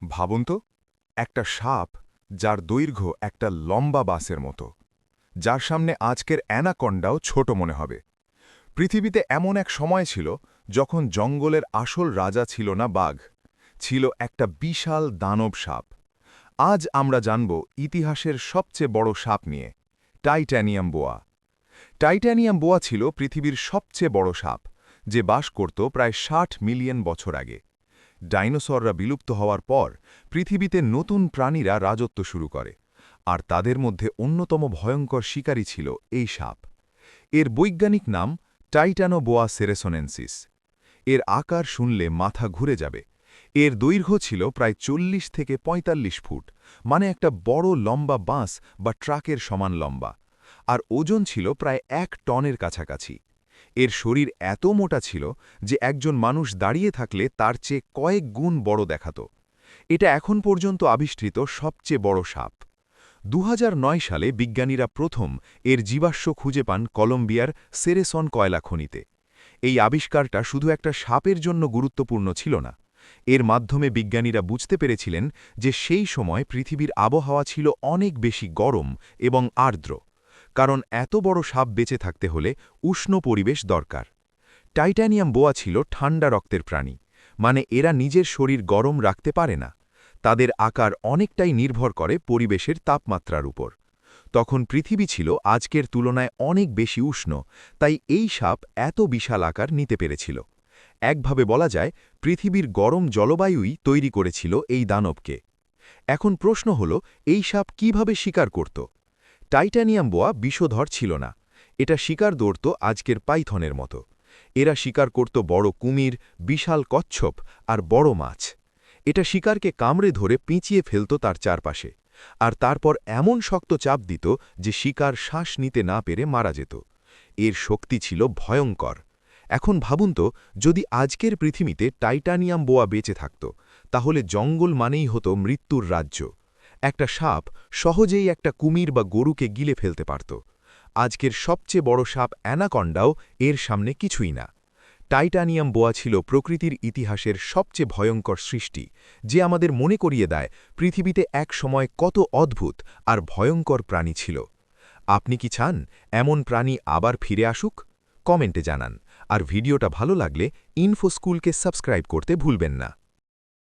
ভাবুন তো, একটা সাপ যার দৈর্ঘ্য একটা লম্বা বাসের মতো, যার সামনে আজকের অ্যানাকন্ডাও ছোট মনে হবে। পৃথিবীতে এমন এক সময় ছিল যখন জঙ্গলের আসল রাজা ছিল না বাঘ, ছিল একটা বিশাল দানব সাপ। আজ আমরা জানব ইতিহাসের সবচেয়ে বড় সাপ নিয়ে, টাইটানিয়াম বোয়া। টাইটানিয়াম বোয়া ছিল পৃথিবীর সবচেয়ে বড় সাপ, যে বাস করত প্রায় ৬০ মিলিয়ন বছর আগে। ডাইনোসররা বিলুপ্ত হওয়ার পর পৃথিবীতে নতুন প্রাণীরা রাজত্ব শুরু করে, আর তাদের মধ্যে অন্যতম ভয়ঙ্কর শিকারী ছিল এই সাপ। এর বৈজ্ঞানিক নাম টাইটানোবোয়া সেরেসোনেন্সিস। এর আকার শুনলে মাথা ঘুরে যাবে। এর দৈর্ঘ্য ছিল প্রায় ৪০ থেকে ৪৫ ফুট, মানে একটা বড় লম্বা বাঁশ বা ট্রাকের সমান লম্বা। আর ওজন ছিল প্রায় ১ টনের কাছাকাছি। এর শরীর এত মোটা ছিল যে একজন মানুষ দাঁড়িয়ে থাকলে তার চেয়ে কয়েক গুণ বড় দেখাত। এটা এখন পর্যন্ত আবিষ্কৃত সবচেয়ে বড় সাপ। ২০০৯ সালে বিজ্ঞানীরা প্রথম এর জীবাশ্ম খুঁজে পান কলম্বিয়ার সেরেসন কয়লা খনিতে। এই আবিষ্কারটা শুধু একটা সাপের জন্য গুরুত্বপূর্ণ ছিল না। এর মাধ্যমে বিজ্ঞানীরা বুঝতে পেরেছিলেন যে সেই সময় পৃথিবীর আবহাওয়া ছিল অনেক বেশি গরম এবং আর্দ্র। কারণ এত বড় সাপ বেঁচে থাকতে হলে উষ্ণ পরিবেশ দরকার। টাইটানিয়াম বোয়া ছিল ঠান্ডা রক্তের প্রাণী, মানে এরা নিজের শরীর গরম রাখতে পারে না। তাদের আকার অনেকটাই নির্ভর করে পরিবেশের তাপমাত্রার উপর। তখন পৃথিবী ছিল আজকের তুলনায় অনেক বেশি উষ্ণ, তাই এই সাপ এত বিশাল আকার নিতে পেরেছিল। একভাবে বলা যায়, পৃথিবীর গরম জলবায়ুই তৈরি করেছিল এই দানবকে। এখন প্রশ্ন হল, এই সাপ কিভাবে শিকার করত? টাইটানিয়াম বোয়া বিষধর ছিল না। এটা শিকার দৌড়ত আজকের পাইথনের মতো। এরা শিকার করত বড় কুমির, বিশাল কচ্ছপ আর বড় মাছ। এটা শিকারকে কামড়ে ধরে পিঁচিয়ে ফেলত তার চারপাশে, আর তারপর এমন শক্ত চাপ দিত যে শিকার শ্বাস নিতে না পেরে মারা যেত। এর শক্তি ছিল ভয়ঙ্কর। এখন ভাবুন তো, যদি আজকের পৃথিবীতে টাইটানিয়াম বোয়া বেঁচে থাকত, তাহলে জঙ্গল মানেই হতো মৃত্যুর রাজ্য। একটা সাপ সহজেই একটা কুমির বা গরুকে গিলে ফেলতে পারত। আজকের সবচেয়ে বড় সাপ অ্যানাকন্ডাও এর সামনে কিছুই না। টাইটানিয়াম বোয়া ছিল প্রকৃতির ইতিহাসের সবচেয়ে ভয়ঙ্কর সৃষ্টি, যে আমাদের মনে করিয়ে দেয় পৃথিবীতে এক সময় কত অদ্ভুত আর ভয়ঙ্কর প্রাণী ছিল। আপনি কি চান এমন প্রাণী আবার ফিরে আসুক? কমেন্টে জানান। আর ভিডিওটা ভালো লাগলে ইনফো স্কুলকে সাবস্ক্রাইব করতে ভুলবেন না।